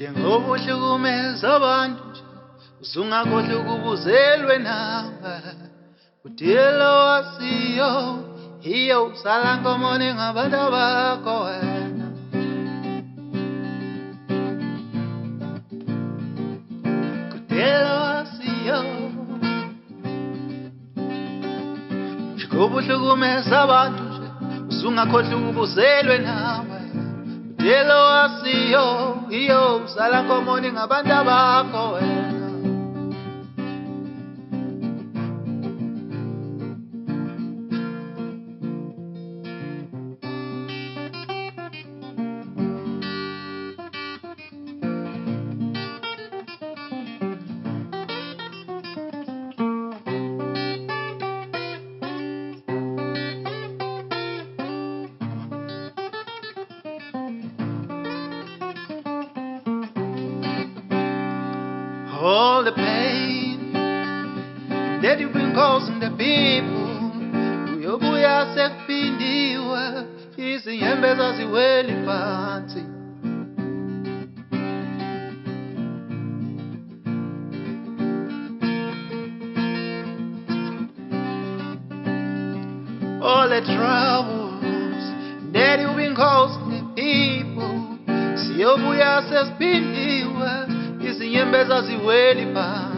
Njengoba uhlukumeza abantu nje usungakhohlwa ukubuzelwe nawe udilo wasiyo iyo usala ngomone ngabantu bakho wena udilo wasiyo njengoba uhlukumeza abantu nje usungakhohlwa ukubuzelwe nawe udilo wasiyo iyo usala ngomone ngabantu bakho wena. All the pain that you've been causing the people, uyobuya sekuphindiwe izinyembe zaziweli phansi. All the troubles that you've been causing the people, siyobuya sekuphindiwe izinyembe zaziweli phansi.